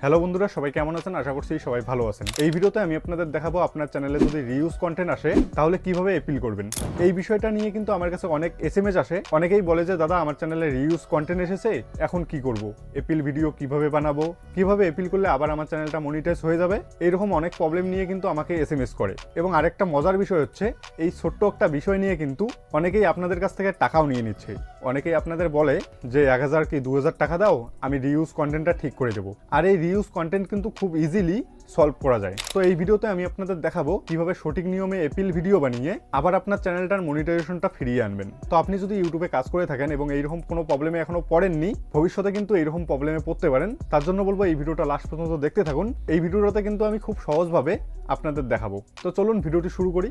Hello বন্ধুরা, সবাই কেমন আছেন? আশা করছি সবাই ভালো আছেন। এই ভিডিওতে আমি আপনাদের দেখাবো আপনার চ্যানেলে যদি রিউজ কন্টেন্ট আসে তাহলে কিভাবে অ্যাপিল করবেন। এই বিষয়টা নিয়ে কিন্তু আমার কাছে অনেক এসএমএস আসে। অনেকেই বলে যে দাদা আমার চ্যানেলে রিউজ কন্টেন্ট এসেছে, এখন কি করব, অ্যাপিল ভিডিও কিভাবে বানাবো, কিভাবে অ্যাপিল করলে আবার আমার চ্যানেলটা মনিটাইজ হয়ে যাবে, এইরকম অনেক প্রবলেম নিয়ে কিন্তু আমাকে এসএমএস করে। এবং আরেকটা মজার বিষয় হচ্ছে, এই ছোট্ট একটা বিষয় নিয়ে কিন্তু অনেকেই আপনাদের কাছ থেকে টাকাও নিয়ে নিচ্ছে। অনেকেই আপনাদের বলে যে 1000 কি 2000 টাকা দাও, আমি রিউজ কন্টেন্টটা ঠিক করে দেবো। আর এই রিউজ কন্টেন্ট কিন্তু খুব ইজিলি সলভ করা যায়। তো এই ভিডিওতে আমি আপনাদের দেখাবো কিভাবে সঠিক নিয়মে অ্যাপিল ভিডিও বানিয়ে আবার আপনার চ্যানেলটার মনিটাইজেশনটা ফিরিয়ে আনবেন। তো আপনি যদি ইউটিউবে কাজ করে থাকেন এবং এইরকম কোনো প্রবলেমে এখনো পড়েননি, ভবিষ্যতে কিন্তু এইরকম প্রবলেমে পড়তে পারেন। তার জন্য বলবো এই ভিডিওটা লাস্ট পর্যন্ত দেখতে থাকুন। এই ভিডিওটাতে কিন্তু আমি খুব সহজভাবে আপনাদের দেখাবো। তো চলুন ভিডিওটি শুরু করি।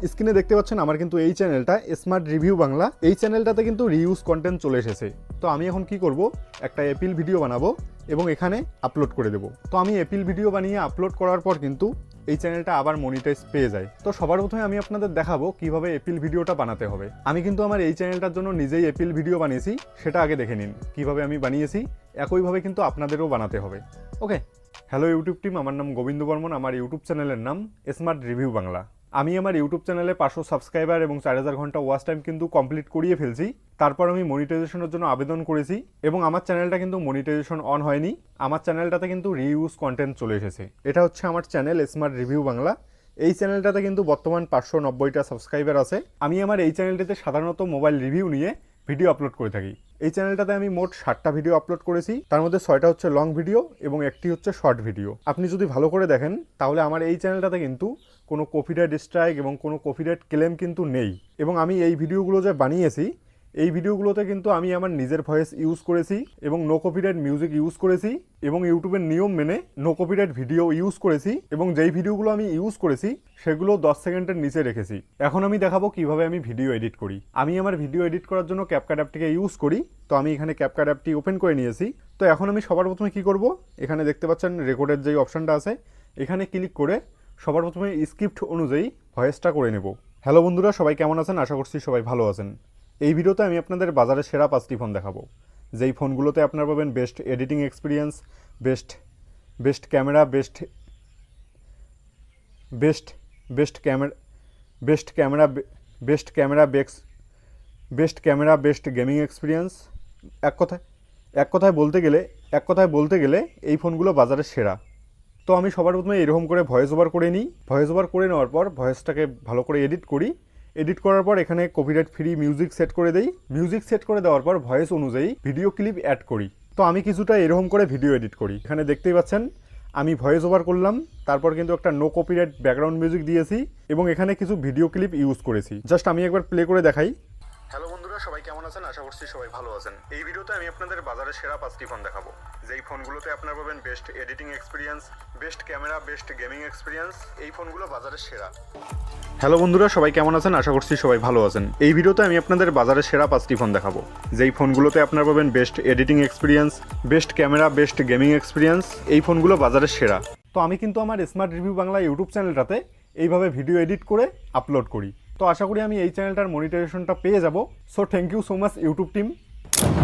স্ক্রিনে দেখতে পাচ্ছেন আমার কিন্তু এই চ্যানেলটা স্মার্ট রিভিউ বাংলা। এই চ্যানেলটাতে কিন্তু রিউজ কন্টেন্ট চলে এসেছে। তো আমি এখন কি করব, একটা অ্যাপিল ভিডিও বানাবো এবং এখানে আপলোড করে দেবো। তো আমি অ্যাপিল ভিডিও বানিয়ে আপলোড করার পর কিন্তু এই চ্যানেলটা আবার মনিটাইজ পেয়ে যায়। তো সবার প্রথমে আমি আপনাদের দেখাবো কিভাবে অ্যাপিল ভিডিওটা বানাতে হবে। আমি কিন্তু আমার এই চ্যানেলটার জন্য নিজেই অ্যাপিল ভিডিও বানিয়েছি, সেটা আগে দেখে নিন কিভাবে আমি বানিয়েছি। একইভাবে কিন্তু আপনাদেরও বানাতে হবে। ওকে, হ্যালো ইউটিউব টিম, আমার নাম গোবিন্দ বর্মন। আমার ইউটিউব চ্যানেলের নাম স্মার্ট রিভিউ বাংলা। আমি আমার ইউটিউব চ্যানেলে 500 সাবস্ক্রাইবার এবং 4000 ঘন্টা ওয়াচ টাইম কিন্তু কমপ্লিট করিয়ে ফেলছি। তারপর আমি মনিটাইজেশনের জন্য আবেদন করেছি এবং আমার চ্যানেলটা কিন্তু মনিটাইজেশন অন হয়নি। আমার চ্যানেলটাতে কিন্তু রিউজ কন্টেন্ট চলে এসেছে। এটা হচ্ছে আমার চ্যানেল স্মার্ট রিভিউ বাংলা। এই চ্যানেলটাতে কিন্তু বর্তমান 590টা সাবস্ক্রাইবার আছে। আমি আমার এই চ্যানেলটিতে সাধারণত মোবাইল রিভিউ নিয়ে ভিডিও আপলোড করে থাকি। এই চ্যানেলটাতে আমি মোট 60টা ভিডিও আপলোড করেছি। তার মধ্যে 6টা হচ্ছে লং ভিডিও এবং একটি হচ্ছে শর্ট ভিডিও। আপনি যদি ভালো করে দেখেন তাহলে আমার এই চ্যানেলটাতে কিন্তু কোনো কপিরাইট স্ট্রাইক এবং কোনো কপিরাইট ক্লেম কিন্তু নেই। এবং আমি এই ভিডিওগুলো যে বানিয়েছি, এই ভিডিওগুলোতে কিন্তু আমি আমার নিজের ভয়েস ইউজ করেছি এবং নো কপিরাইট মিউজিক ইউজ করেছি এবং ইউটিউবের নিয়ম মেনে নো কপিরাইট ভিডিও ইউজ করেছি। এবং যেই ভিডিওগুলো আমি ইউজ করেছি সেগুলো 10 সেকেন্ডের নিচে রেখেছি। এখন আমি দেখাবো কিভাবে আমি ভিডিও এডিট করি। আমি আমার ভিডিও এডিট করার জন্য ক্যাপকাট অ্যাপটিকে ইউজ করি। তো আমি এখানে ক্যাপকাট অ্যাপটি ওপেন করে নিয়েছি। তো এখন আমি সবার প্রথমে কি করব, এখানে দেখতে পাচ্ছেন রেকর্ডের যেই অপশানটা আছে, এখানে ক্লিক করে সবার প্রথমে স্ক্রিপ্ট অনুযায়ী ভয়েসটা করে নেব। হ্যালো বন্ধুরা, সবাই কেমন আছেন? আশা করছি সবাই ভালো আছেন। এই ভিডিওতে আমি আপনাদের বাজারের সেরা 5টি ফোন দেখাবো, যেই ফোনগুলোতে আপনারা পাবেন best editing experience, best camera, best gaming experience. এক কথায় বলতে গেলে এই ফোনগুলো বাজারের সেরা। তো আমি সবার প্রথমে এরকম করে ভয়েস ওভার করে নিই। ভয়েস ওভার করে নেওয়ার পর ভয়েসটাকে ভালো করে এডিট করি। এডিট করার পর এখানে কপিরাইট ফ্রি মিউজিক সেট করে দেই। মিউজিক সেট করে দেওয়ার পর ভয়েস অনুযায়ী ভিডিও ক্লিপ অ্যাড করি। তো আমি কিছুটা এরকম করে ভিডিও এডিট করি। এখানে দেখতেই পাচ্ছেন আমি ভয়েস ওভার করলাম, তারপর কিন্তু একটা নো কপিরাইট ব্যাকগ্রাউন্ড মিউজিক দিয়েছি এবং এখানে কিছু ভিডিও ক্লিপ ইউজ করেছি। জাস্ট আমি একবার প্লে করে দেখাই। হ্যালো বন্ধুরা, সবাই কেমন আছেন? আশা করছি সবাই ভালো আছেন। এই ভিডিওতে আমি আপনাদের বাজারের সেরা 5টি ফোন দেখাবো, যেই ফোনগুলোতে আপনারা পাবেন best editing experience, best camera, best gaming experience. এই ফোনগুলো বাজারের সেরা। হ্যালো বন্ধুরা, সবাই কেমন আছেন? আশা করছি সবাই ভালো আছেন। এই ভিডিওতে আমি আপনাদের বাজারের সেরা 5টি ফোন দেখাবো, যেই ফোনগুলোতে আপনারা পাবেন best editing experience, best camera, best gaming experience. এই ফোনগুলো বাজারের সেরা। তো আমি কিন্তু আমার স্মার্ট রিভিউ বাংলা ইউটিউব চ্যানেলটাতে এইভাবে ভিডিও এডিট করে আপলোড করি। তো আশা করি আমি এই চ্যানেলটার মনিটাইজেশনটা পেয়ে যাব। So thank you so much YouTube team.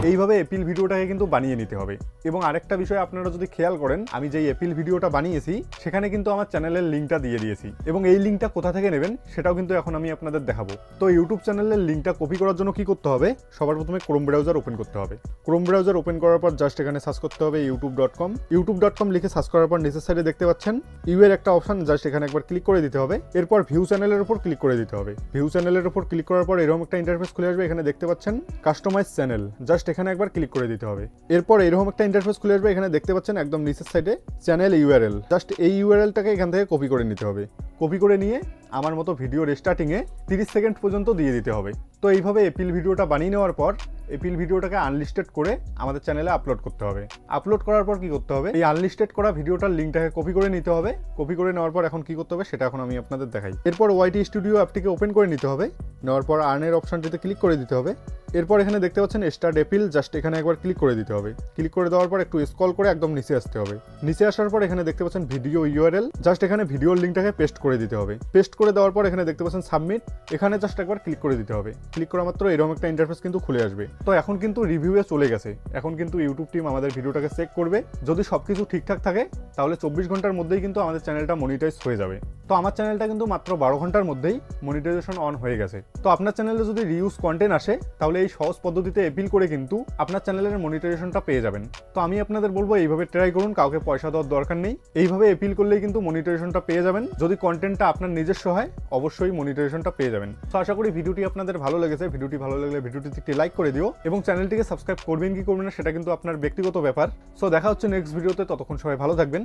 এইভাবে অ্যাপিল ভিডিওটাকে কিন্তু বানিয়ে নিতে হবে। এবং আরেকটা বিষয় আপনারা যদি খেয়াল করেন, আমি যেই অ্যাপিল ভিডিওটা বানিয়েছি সেখানে কিন্তু আমার চ্যানেলের লিঙ্কটা দিয়ে দিয়েছি এবং এই লিঙ্কটা কোথা থেকে নেবেন সেটাও কিন্তু এখন আমি আপনাদের দেখাবো। তো ইউটিউব চ্যানেলের লিঙ্কটা কপি করার জন্য কি করতে হবে, সবার প্রথমে ক্রোম ব্রাউজার ওপেন করতে হবে। ক্রোম ব্রাউজার ওপেন করার পর জাস্ট এখানে সার্চ করতে হবে youtube.com লিখে সার্চ করার পর নিচের সাইডে দেখতে পাচ্ছেন ইউ এর একটা অপশন, জাস্ট এখানে একবার ক্লিক করে দিতে হবে। এরপর ভিউ চ্যানেলের উপর ক্লিক করে দিতে হবে। ভিউ চ্যানেলের উপর ক্লিক করার পর এরকম একটা ইন্টারফেস খুলে আসবে। এখানে দেখতে পাচ্ছেন কাস্টমাইজ চ্যানেল, জাস্ট এখানে একবার ক্লিক করে দিতে হবে। এরপর এরকম একটা ইন্টারফেস খুলে আসবে। এখানে দেখতে পাচ্ছেন একদম নিচের সাইডে চ্যানেল ইউআরএল, জাস্ট এই ইউআরএলটাকে এখান থেকে কপি করে নিতে হবে। কপি করে নিয়ে আমার মতো ভিডিওর স্টার্টিংয়ে 30 সেকেন্ড পর্যন্ত দিয়ে দিতে হবে। তো এইভাবে অ্যাপিল ভিডিওটা বানিয়ে নেওয়ার পর অ্যাপিল ভিডিওটাকে আনলিস্টেড করে আমাদের চ্যানেলে আপলোড করতে হবে। আপলোড করার পর কি করতে হবে, এই আনলিস্টেড করা ভিডিওটার লিঙ্কটাকে কপি করে নিতে হবে। কপি করে নেওয়ার পর এখন কি করতে হবে সেটা এখন আমি আপনাদের দেখাই। এরপর ওয়াইটি স্টুডিও অ্যাপটিকে ওপেন করে নিতে হবে। নেওয়ার পর আর্নের অপশনটিতে ক্লিক করে দিতে হবে। এরপর এখানে দেখতে পাচ্ছেন স্টার্ট অ্যাপিল, জাস্ট এখানে একবার ক্লিক করে দিতে হবে। ক্লিক করে দেওয়ার পর একটু স্ক্রল করে একদম নিচে আসতে হবে। নিচে আসার পর এখানে দেখতে পাচ্ছেন ভিডিও ইউআরএল, জাস্ট এখানে ভিডিওর লিঙ্কটাকে পেস্ট করে করে দিতে হবে। পেস্ট করে দেওয়ার পর এখানে দেখতে পাচ্ছেন সাবমিট, এখানে জাস্ট একবার ক্লিক করে দিতে হবে। ক্লিক করা মাত্র এরকম একটা ইন্টারফেস কিন্তু খুলে আসবে। তো এখন কিন্তু রিভিউয়ে চলে গেছে। এখন কিন্তু ইউটিউব টিম আমাদের ভিডিওটাকে চেক করবে। যদি সবকিছু ঠিকঠাক থাকে তাহলে 24 ঘন্টার মধ্যেই কিন্তু আমাদের চ্যানেলটা মনিটাইজ হয়ে যাবে। তো আমার চ্যানেলটা কিন্তু মাত্র 12 ঘন্টার মধ্যেই মনিটাইজেশন অন হয়ে গেছে। তো আপনার চ্যানেলে যদি রিউজ কন্টেন্ট আসে তাহলে এই সহজ পদ্ধতিতে এপিল করে কিন্তু আপনার চ্যানেলের মনিটাইজেশনটা পেয়ে যাবেন। তো আমি আপনাদের বলবো এইভাবে ট্রাই করুন, কাউকে পয়সা দেওয়ার দরকার নেই। এইভাবে এপিল করলেই কিন্তু মনিটাইজেশনটা পেয়ে যাবেন। যদি কন্টেন্টটা আপনার নিজস্ব হয় অবশ্যই মনিটাইজেশনটা পেয়ে যাবেন। তো আশা করি ভিডিওটি আপনাদের ভালো লেগেছে। ভিডিওটি ভালো লাগলে ভিডিওটিতে একটি লাইক করে দিও এবং চ্যানেলটিকে সাবস্ক্রাইব করবেন কি করবেন না সেটা কিন্তু আপনার ব্যক্তিগত ব্যাপার। সো দেখা হচ্ছে নেক্সট ভিডিওতে, ততক্ষণ সবাই ভালো থাকবেন।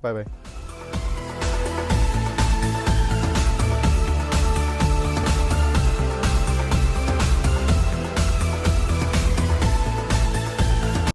Bye bye.